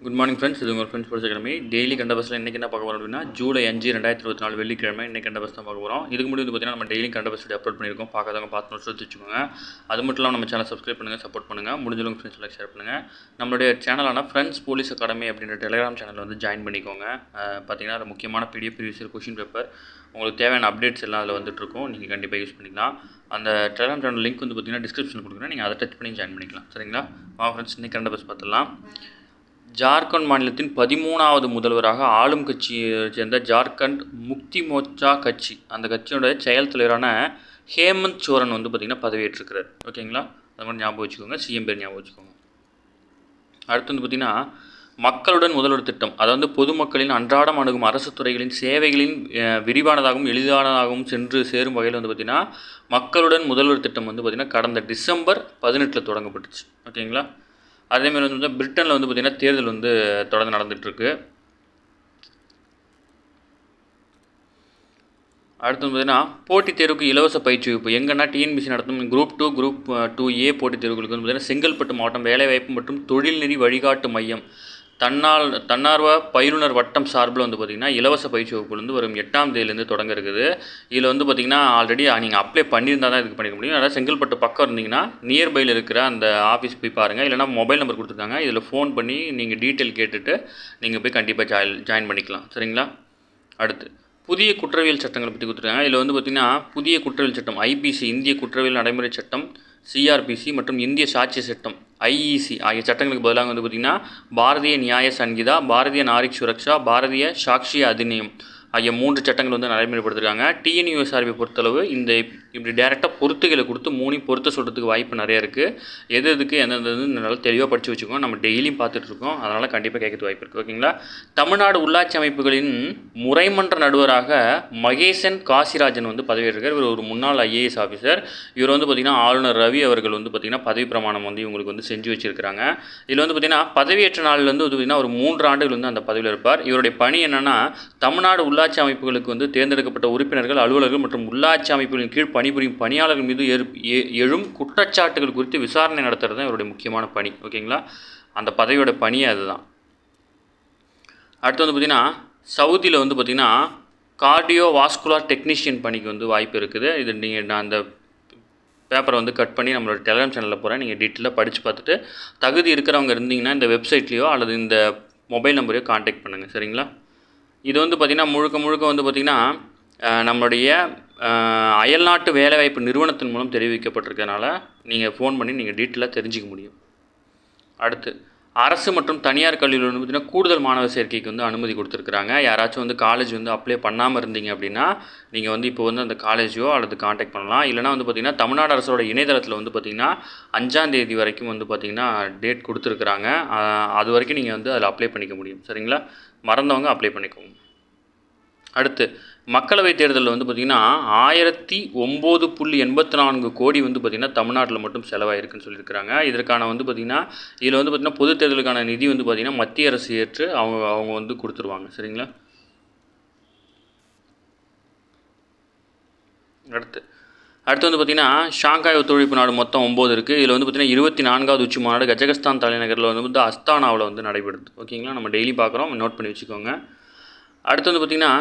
Good morning friends. இது உங்கள் friends படிச்ச கிழமை டெய்லி கண்ட பஸ்ஸில் இன்றைக்கி என்ன பார்க்க போகிறோம் அப்படின்னா ஜூலை 5 2024 வெள்ளிக்கிழமை இன்றைக்கி கண்ட பஸ் தான் பார்க்க போகிறோம். இதுக்கு முன்னாடி பார்த்தீங்கன்னா நம்ம டெய்லி கண்ட பஸ் அப்லோட் பண்ணியிருக்கோம். பார்க்காதவங்க பார்த்து நோட்ஸ் வச்சுக்கோங்க. அது மட்டும் இல்லாமல் நம்ம சேனல் சப்ஸ்கிரைப் பண்ணுங்கள், சப்போர்ட் பண்ணுங்கள், முடிஞ்சவங்க ஃப்ரெண்ட்ஸ் ஷேர் பண்ணுங்கள். நம்மளுடைய சேனலான ஃப்ரெண்ட்ஸ் போலீஸ் அகாடமி அப்படின்ற டெலிகிராம் சேனல் வந்து ஜாயின் பண்ணிக்கோங்க. பார்த்தீங்கன்னா அது முக்கியமான பிடிஎஃப் ப்ரீவியஸ் கொஷின் பேப்பர் உங்களுக்கு தேவையான அப்டேட்ஸ் எல்லாம் அதில் வந்துட்டுருக்கும். நீங்கள் கண்டிப்பாக யூஸ் பண்ணிக்கலாம். அந்த டெலிகிராம் சேனல் லிங்க் வந்து பார்த்தீங்கன்னா டிஸ்கிரிப்ஷனில் கொடுக்குறேன். நீங்கள் அதை டச் பண்ணி ஜாயின் பண்ணிக்கலாம். சரிங்களா? ஃப்ரெண்ட்ஸ், இன்றைக்கி கண்ட பஸ் பார்த்துடலாம். ஜார்க்கண்ட் மாநிலத்தின் 13வது முதல்வராக ஆளும் கட்சியை சேர்ந்த ஜார்க்கண்ட் முக்தி மோர்ச்சா கட்சி, அந்த கட்சியோட செயல் தலைவரான ஹேமந்த் சோரன் வந்து பார்த்திங்கன்னா பதவியேற்றிருக்கிறார். ஓகேங்களா? அது மாதிரி ஞாபகம் வச்சுக்கோங்க. சிஎம் பேர் ஞாபகம் வச்சுக்கோங்க. அடுத்து வந்து பார்த்திங்கன்னா மக்களுடன் முதல்வர் திட்டம், அதாவது பொதுமக்களின் அன்றாடம் அணுகும் அரசு துறைகளின் சேவைகளின் விரிவானதாகவும் எளிதானதாகவும் சென்று சேரும் வகையில் வந்து பார்த்திங்கன்னா மக்களுடன் முதல்வர் திட்டம் வந்து பார்த்திங்கன்னா கடந்த டிசம்பர் 18 தொடங்கப்பட்டுச்சு. ஓகேங்களா? அதேமாதிரி வந்து பிரிட்டனில் வந்து பார்த்திங்கன்னா தேர்தல் வந்து தொடர்ந்து நடந்துகிட்ருக்கு. அடுத்து வந்து பார்த்திங்கன்னா போட்டித் தேர்வுக்கு இலவச பயிற்சி வகுப்பு எங்கன்னா டிஎன்பிசி நடத்தும் குரூப் 2 குரூப் 2A போட்டித் தேர்வுகளுக்கு வந்து பார்த்திங்கன்னா செங்கல்பட்டு மாவட்டம் வேலைவாய்ப்பு மற்றும் தொழில்நெறி வழிகாட்டு மையம் தன்னார்வ பயிலுனர் வட்டம் சார்பில் வந்து பார்த்திங்கன்னா இலவச பயிற்சி வகுப்பு வந்து வரும் 8ஆம் தேதியிலேருந்து தொடங்க இருக்குது. இதில் வந்து பார்த்திங்கன்னா ஆல்ரெடி நீங்கள் அப்ளை பண்ணியிருந்தால் தான் இதுக்கு பண்ணிக்க முடியும். அதாவது செங்கல்பட்டு பக்கம் இருந்தீங்கன்னா நியர்பையில் இருக்கிற அந்த ஆஃபீஸ் போய் பாருங்கள். இல்லைனா மொபைல் நம்பர் கொடுத்துருக்காங்க, இதில் ஃபோன் பண்ணி நீங்கள் டீட்டெயில் கேட்டுட்டு நீங்கள் போய் கண்டிப்பாக ஜாயின் பண்ணிக்கலாம். சரிங்களா? அடுத்து புதிய குற்றவியல் சட்டங்களை பற்றி கொடுத்துருக்காங்க. இதில் வந்து பார்த்திங்கன்னா புதிய குற்றவியல் சட்டம் ஐபிசி, இந்திய குற்றவியல் நடைமுறை சட்டம், சிஆர்பிசி மற்றும் இந்திய சாட்சிய சட்டம் ஐஇசி ஆகிய சட்டங்களுக்கு பதிலாக வந்து பார்த்திங்கன்னா பாரதிய நியாய சங்கீதா, பாரதிய நாரிக் சுரக்ஷா, பாரதிய சாக்ஷிய அதிநியம் ஆகிய 3 சட்டங்கள் வந்து நடைமுறைப்படுத்திருக்காங்க. டிஎன்யூஎஸ்ஆர்பி பொறுத்தளவு இந்த இப்படி டேரெக்டாக பொறுத்துகளை கொடுத்து 3 பொறுத்த சொல்கிறதுக்கு வாய்ப்பு நிறைய இருக்குது. எதுக்கு எந்தெந்தது நல்லா தெளிவாக படித்து வச்சுக்கோங்க. நம்ம டெய்லியும் பார்த்துட்ருக்கோம், அதனால் கண்டிப்பாக கேட்கறது வாய்ப்பு இருக்குது. ஓகேங்களா? தமிழ்நாடு உள்ளாட்சி அமைப்புகளின் முறைமன்ற நடுவராக மகேசன் காசிராஜன் வந்து பதவியேற்றிருக்கார். இவர் ஒரு முன்னாள் ஐஏஎஸ் ஆஃபீஸர். இவர் வந்து பார்த்திங்கன்னா ஆளுநர் ரவி அவர்கள் வந்து பார்த்திங்கன்னா பதவி பிரமாணம் வந்து இவங்களுக்கு வந்து செஞ்சு வச்சுருக்கிறாங்க. இதில் வந்து பார்த்திங்கன்னா பதவியேற்ற நாள்லேருந்து வந்து பார்த்திங்கன்னா ஒரு 3 ஆண்டுகள் வந்து அந்த பதவியில் இருப்பார். இவருடைய பணி என்னென்னா தமிழ்நாடு உள்ளாட்சி அமைப்புகளுக்கு வந்து தேர்ந்தெடுக்கப்பட்ட உறுப்பினர்கள், அலுவலர்கள் மற்றும் உள்ளாட்சி அமைப்புகளின் கீழ் பணிபுரியும் பணியாளர்கள் மீது எழும் குற்றச்சாட்டுகள் குறித்து விசாரணை நடத்துறது தான் இவருடைய முக்கியமான பணி. ஓகேங்களா? அந்த பதவியோட பணியே அதுதான். அடுத்து வந்து பார்த்திங்கன்னா சவுதியில் வந்து பார்த்திங்கன்னா கார்டியோ வாஸ்குலார் டெக்னீஷியன் பணிக்கு வந்து வாய்ப்பு இருக்குது. இது நான் அந்த பேப்பரை வந்து கட் பண்ணி நம்மளோட டெலிகிராம் சேனலில் போகிறேன். நீங்கள் டீட்டெயிலாக படித்து பார்த்துட்டு தகுதி இருக்கிறவங்க இருந்தீங்கன்னா இந்த வெப்சைட்லேயோ அல்லது இந்த மொபைல் நம்பரையோ கான்டாக்ட் பண்ணுங்கள். சரிங்களா? இது வந்து பார்த்திங்கன்னா முழுக்க வந்து பார்த்திங்கன்னா நம்மளுடைய அயல்நாட்டு வேலைவாய்ப்பு நிறுவனத்தின் மூலம் தெரிவிக்கப்பட்டிருக்கனால நீங்கள் ஃபோன் பண்ணி நீங்கள் டீட்டெயிலாக தெரிஞ்சிக்க முடியும். அடுத்து அரசு மற்றும் தனியார் கல்லூரியில் வந்து பார்த்திங்கன்னா கூடுதல் மாணவர் சேர்க்கைக்கு வந்து அனுமதி கொடுத்துருக்குறாங்க. யாராச்சும் வந்து காலேஜ் வந்து அப்ளை பண்ணாமல் இருந்தீங்க அப்படின்னா நீங்கள் வந்து இப்போ வந்து அந்த காலேஜோ அல்லது காண்டாக்ட் பண்ணலாம். இல்லைனா வந்து பார்த்திங்கன்னா தமிழ்நாடு அரசோட இணையதளத்தில் வந்து பார்த்திங்கன்னா 5ஆம் தேதி வரைக்கும் வந்து பார்த்திங்கன்னா டேட் கொடுத்துருக்குறாங்க. அது வரைக்கும் நீங்கள் வந்து அதில் அப்ளை பண்ணிக்க முடியும். சரிங்களா? மறந்தவங்க அப்ளை பண்ணிக்கோங்க. அடுத்து மக்களவைத் தேர்தலில் வந்து பார்த்திங்கன்னா 1009.84 கோடி வந்து பார்த்திங்கன்னா தமிழ்நாட்டில் மட்டும் செலவாயிருக்குன்னு சொல்லியிருக்கிறாங்க. இதற்கான வந்து பார்த்திங்கன்னா இதில் வந்து பார்த்திங்கன்னா பொது தேர்தலுக்கான நிதி வந்து பார்த்திங்கன்னா மத்திய அரசு ஏற்று அவங்க வந்து கொடுத்துருவாங்க. சரிங்களா? அடுத்து வந்து பார்த்திங்கன்னா ஷாங்காய் ஒத்துழைப்பு நாடு மொத்தம் 9 இருக்குது. இதில் வந்து பார்த்திங்கன்னா 24வது உச்சி மாநாடு கஜகஸ்தான் தலைநகரில் வந்து அஸ்தானாவில் வந்து நடைபெறுது. ஓகேங்களா? நம்ம டெய்லி பார்க்குறோம், நோட் பண்ணி வச்சுக்கோங்க. அடுத்து வந்து பார்த்திங்கன்னா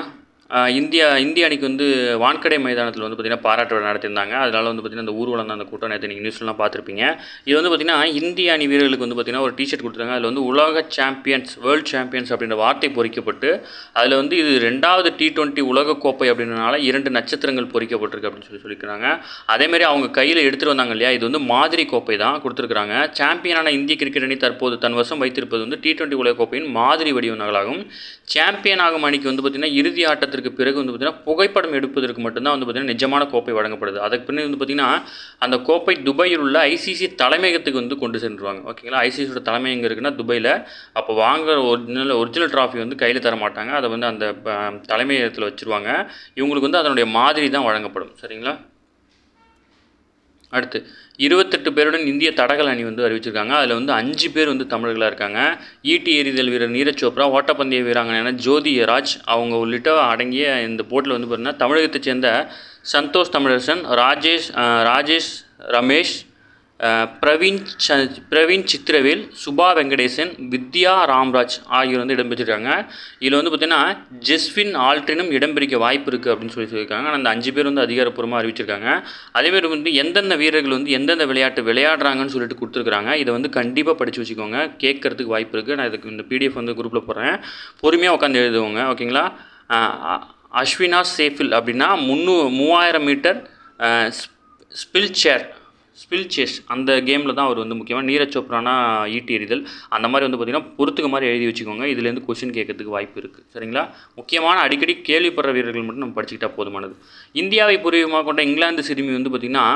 இந்திய அணிக்கு வந்து வான்கடை மைதானத்தில் வந்து பார்த்திங்கன்னா பாராட்டு விழா நடத்தியிருந்தாங்க. அதனால் வந்து பார்த்திங்கன்னா அந்த ஊர்வலம் தான் அந்த கூட்டம் நேற்று நீங்கள் நியூஸ்லாம் பார்த்துருப்பீங்க. இது வந்து பார்த்திங்கன்னா இந்திய அணி வீரர்களுக்கு வந்து பார்த்திங்கன்னா ஒரு டிஷர்ட் கொடுத்துருக்காங்க. அதில் வந்து உலக சாம்பியன்ஸ், வேர்ல்டு சாம்பியன்ஸ் அப்படின்ற வார்த்தை பொறிக்கப்பட்டு அதில் வந்து இது 2வது T20 உலகக்கோப்பை அப்படின்றனால 2 நட்சத்திரங்கள் பொறிக்கப்பட்டிருக்கு அப்படின்னு சொல்லியிருக்கிறாங்க. அதேமாதிரி அவங்க கையில் எடுத்துகிட்டு வந்தாங்க இல்லையா, இது வந்து மாதிரி கோப்பை தான் கொடுத்துருக்குறாங்க. சாம்பியனான இந்திய கிரிக்கெட் அணி தற்போது தன் வசம் வைத்திருப்பது வந்து T20 உலகக்கோப்பையின் மாதிரி வடிவ நகலாகும். சாம்பியன் ஆகும் அணிக்கு வந்து பார்த்திங்கன்னா இறுதி ஆட்டத்திற்கு பிறகு வந்து பார்த்திங்கன்னா புகைப்படம் எடுப்பதற்கு மட்டும்தான் வந்து பார்த்திங்கன்னா நிஜமான கோப்பை வழங்கப்படுது. அதுக்கு பின்னாடி வந்து பார்த்திங்கன்னா அந்த கோப்பை துபாயில் உள்ள ஐசிசி தலைமையகத்துக்கு வந்து கொண்டு சென்றுவாங்க. ஓகேங்களா? ஐசிசியோட தலைமை எங்கே இருக்குன்னா துபாயில். அப்போ வாங்குற ஒரிஜினல் ட்ராஃபி வந்து கையில் தர மாட்டாங்க, அதை வந்து அந்த தலைமையகத்தில் வச்சுருவாங்க. இவங்களுக்கு வந்து அதனுடைய மாதிரி தான் வழங்கப்படும். சரிங்களா? அடுத்து 28 பேருடன் இந்திய தடகள அணி வந்து அறிவிச்சிருக்காங்க. அதில் வந்து 5 பேர் வந்து தமிழர்களாக இருக்காங்க. ஈட்டி எறிதல் வீரர் நீரஜ் சோப்ரா, ஓட்டப்பந்தய வீராங்கனையான ஜோதி ராஜ் அவங்க உள்ளிட்ட அடங்கிய இந்த போட்டியில் வந்து பார்த்திங்கன்னா தமிழகத்தைச் சேர்ந்த சந்தோஷ் தமிழரசன், ராஜேஷ் ரமேஷ், பிரவீன் சித்திரவேல், சுபா வெங்கடேசன், வித்யா ராம்ராஜ் ஆகியோர் வந்து இடம்பெற்றிருக்காங்க. இதில் வந்து பார்த்திங்கன்னா ஜெஸ்வின் ஆல்ட்ரினும் இடம்பிடிக்க வாய்ப்பு இருக்குது அப்படின்னு சொல்லியிருக்காங்க. ஆனால் அந்த 5 பேர் வந்து அதிகாரப்பூர்வமாக அறிவிச்சிருக்காங்க. அதேமாதிரி வந்து எந்தெந்த வீரர்கள் வந்து எந்தெந்த விளையாட்டு விளையாடுறாங்கன்னு சொல்லிட்டு கொடுத்துருக்குறாங்க. இதை வந்து கண்டிப்பாக படித்து வச்சுக்கோங்க, கேட்கறதுக்கு வாய்ப்பு இருக்குது. நான் இதுக்கு இந்த பிடிஎஃப் வந்து குரூப்பில் போடுறேன், பொறுமையாக உட்காந்து எழுதுவோங்க, ஓகேங்களா. அஸ்வினா சேஃபில் அப்படின்னா 3000 மீட்டர் ஸ்பில் சேஸ் அந்த கேமில் தான் அவர் வந்து முக்கியமாக. நீரஜ் சோப்ரானா ஈட்டி எறிதல், அந்த மாதிரி வந்து பார்த்திங்கன்னா பொறுத்துக்க மாதிரி எழுதி வச்சுக்கோங்க. இதுலேருந்து கொஸ்டின் கேட்கறதுக்கு வாய்ப்பு இருக்குது, சரிங்களா. முக்கியமான அடிக்கடி கேள்விப்படுற வீரர்கள் மட்டும் நம்ம படிச்சுக்கிட்டால் போதுமானது. இந்தியாவை பூர்வீகமாக கொண்ட இங்கிலாந்து சிறுமி வந்து பார்த்திங்கன்னா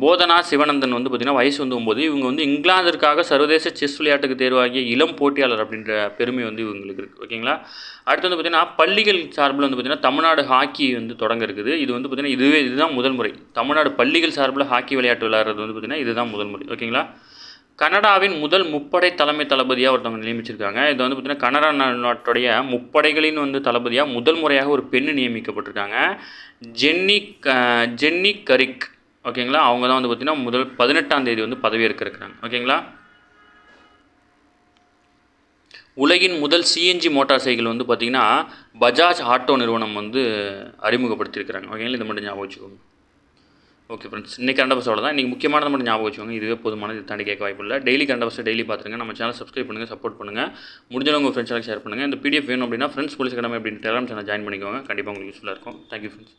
போதனா சிவனந்தன் வந்து பார்த்திங்கன்னா வயசு வந்து 9. இவங்க வந்து இங்கிலாந்திற்காக சர்வதேச செஸ் விளையாட்டுக்கு தேர்வாகிய இளம் போட்டியாளர் அப்படின்ற பெருமை வந்து இவங்களுக்கு இருக்குது, ஓகேங்களா. அடுத்து வந்து பார்த்திங்கன்னா பள்ளிகள் சார்பில் வந்து பார்த்திங்கன்னா தமிழ்நாடு ஹாக்கி வந்து தொடங்க இருக்குது. இது வந்து பார்த்திங்கன்னா இதுதான் முதல் முறை. தமிழ்நாடு பள்ளிகள் சார்பில் ஹாக்கி விளையாட்டு விளையாடுறது வந்து பார்த்திங்கன்னா இதுதான் முதல் முறை, ஓகேங்களா. கனடாவின் முதல் முப்படை தலைமை தளபதியாக ஒருத்தவங்க நியமிச்சிருக்காங்க. இது வந்து பார்த்திங்கன்னா கனடா நாட்டுடைய முப்படைகளின் வந்து தளபதியாக முதல் முறையாக ஒரு பெண் நியமிக்கப்பட்டிருக்காங்க. ஜென்னி கரிக், ஓகேங்களா. அவங்க தான் வந்து பார்த்திங்கன்னா முதல் 18ஆம் தேதி வந்து பதவியேற்க இருக்கிறாங்க, ஓகேங்களா. உலகின் முதல் சிஎன்ஜி மோட்டார் சைக்கிள் வந்து பார்த்திங்கன்னா பஜாஜ் ஆட்டோ நிறுவனம் வந்து அறிமுகப்படுத்தியிருக்கிறாங்க, ஓகேங்களா. இதை மட்டும் ஞாபகம் வச்சுக்கோங்க. ஓகே ஃப்ரெண்ட்ஸ், இன்றைக்கி கரண்ட் அவர்ஸ் அவ்வளோதான். இன்றைக்கி முக்கியமானதை மட்டும் ஞாபகம் வச்சுக்கோங்க, இதுவே போதுமானது. இது தாண்டி கேட்க வாய்ப்பு இல்லை. டெய்லி கரண்ட் அவர்ஸ் டெய்லி பார்த்துருங்க. நம்ம சேனல் சப்ஸ்கிரைப் பண்ணுங்கள், சப்போர்ட் பண்ணுங்கள். முடிஞ்சவங்க உங்கள் ஃப்ரெண்ட்ஸாக ஷேர் பண்ணுங்கள். இந்த பிடிஎஃப் வேணும் அப்படின்னா ஃப்ரெண்ட்ஸ் போலீஸ் அகாடமி அப்படின்னு டெலிகிராம் சேனல் ஜாயின் பண்ணிக்கோங்க. கண்டிப்பாக உங்களுக்கு யூஸ்ஃபுல்லாக இருக்கும். Thank you friends.